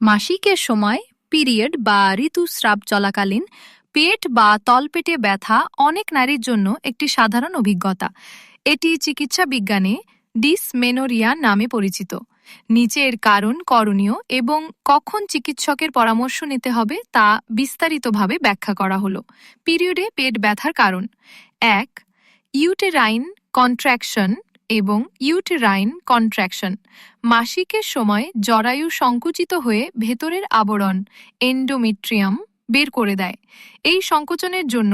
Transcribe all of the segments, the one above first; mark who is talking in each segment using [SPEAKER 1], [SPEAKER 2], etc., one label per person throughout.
[SPEAKER 1] মাসিকের সময় পিরিয়ড বা ঋতুস্রাব চলাকালীন পেট বা তলপেটে ব্যথা অনেক নারীর জন্য একটি সাধারণ অভিজ্ঞতা। এটি চিকিৎসা বিজ্ঞানে ডিসমেনোরিয়া নামে পরিচিত। নিচে এর কারণ, করণীয় এবং কখন চিকিৎসকের পরামর্শ নিতে হবে তা বিস্তারিতভাবে ব্যাখ্যা করা হলো। পিরিয়ডে পেট ব্যথার কারণ: ১. ইউটেরাইন কন্ট্রাকশন এবং ইউটেরাইন কন্ট্রাকশন। মাসিকের সময় জরায়ু সংকুচিত হয়ে ভেতরের আবরণ এন্ডোমেট্রিয়াম বের করে দেয়। এই সংকোচনের জন্য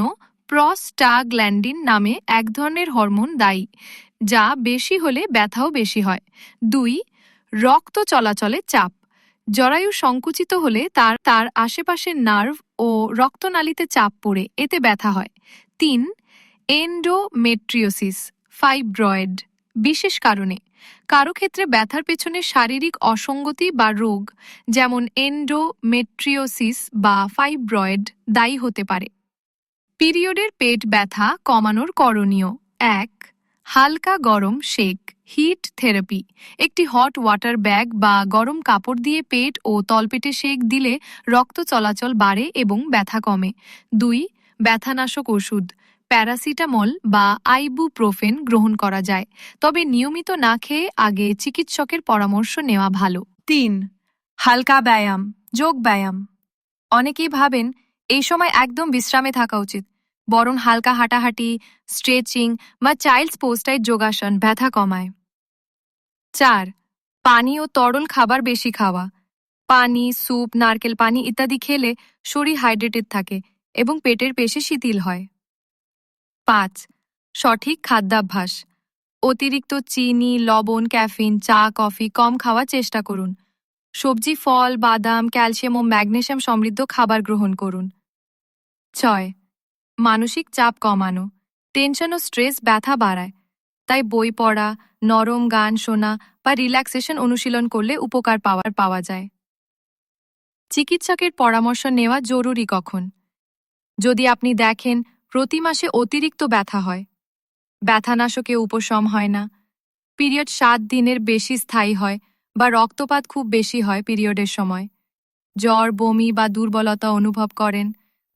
[SPEAKER 1] প্রস্টাগ্ল্যান্ডিন নামে এক ধরনের হরমোন দায়ী, যা বেশি হলে ব্যথাও বেশি হয়। ২. রক্ত চলাচলে চাপ। জরায়ু সংকুচিত হলে তার তার আশেপাশের নার্ভ ও রক্তনালীতে চাপ পড়ে এতে ব্যথা হয়। ৩. Endometriosis fibroid. বিশেষ কারণে কারো ক্ষেত্রে ব্যথার পেছনে শারীরিক অসঙ্গতি বা রোগ, যেমন এন্ডোমেট্রিওসিস বা ফাইব্রয়েড, দায়ী হতে পারে। পিরিয়ডের পেট ব্যথা কমানোর করণীয়: ১. হালকা গরম শেক হিট থেরাপি। একটি হট ওয়াটার ব্যাগ বা গরম কাপড় দিয়ে পেট ও তলপেটে সেক দিলে রক্ত চলাচল বাড়ে এবং ব্যথা কমে। ২. ব্যথানাশক ওষুধ প্যারাসিটামল বা আইবুপ্রোফেন গ্রহণ করা যায়, তবে নিয়মিত না খেয়ে আগে চিকিৎসকের পরামর্শ নেওয়া ভালো। ৩. হালকা ব্যায়াম, যোগ ব্যায়াম। অনেকেই ভাবেন এই সময় একদম বিশ্রামে থাকা উচিত, বরং হালকা হাঁটাহাঁটি, স্ট্রেচিং বা চাইল্ডস পোস্টাইড যোগাসন ব্যথা কমায়। ৪. পানি ও তরল খাবার বেশি খাওয়া। পানি, স্যুপ, নারকেল পানি ইত্যাদি খেলে শরীর হাইড্রেটেড থাকে এবং পেটের পেশি শিথিল হয়। ৫. সঠিক খাদ্যাভ্যাস। অতিরিক্ত চিনি, লবণ, ক্যাফিন, চা, কফি কম খাওয়ার চেষ্টা করুন। সবজি, ফল, বাদাম, ক্যালসিয়াম ও ম্যাগনেসিয়াম সমৃদ্ধ খাবার গ্রহণ করুন। ৬. মানসিক চাপ কমানো। টেনশন ও স্ট্রেস ব্যথা বাড়ায়, তাই বই পড়া, নরম গান শোনা বা রিল্যাক্সেশন অনুশীলন করলে উপকার পাওয়া যায়। চিকিৎসকের পরামর্শ নেওয়া জরুরি কখন? যদি আপনি দেখেন প্রতি মাসে অতিরিক্ত ব্যথা হয়, ব্যথানাশকে উপশম হয় না, পিরিয়ড ৭ দিনের বেশি স্থায়ী হয় বা রক্তপাত খুব বেশি হয় পিরিয়ডের সময়, জ্বর, বমি বা দুর্বলতা অনুভব করেন,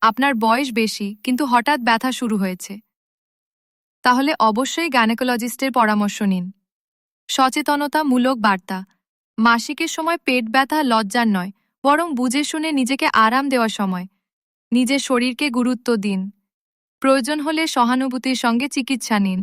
[SPEAKER 1] আপনার বয়স বেশি কিন্তু হঠাৎ ব্যথা শুরু হয়েছে, তাহলে অবশ্যই গাইনোকোলজিস্টের পরামর্শ নিন। সচেতনতামূলক বার্তা: মাসিকের সময় পেট ব্যথা লজ্জার নয়, বরং বুঝে শুনে নিজেকে আরাম দেওয়ার সময়। নিজের শরীরকে গুরুত্ব দিন। প্রয়োজন হলে সহানুভূতির সঙ্গে চিকিৎসা নিন।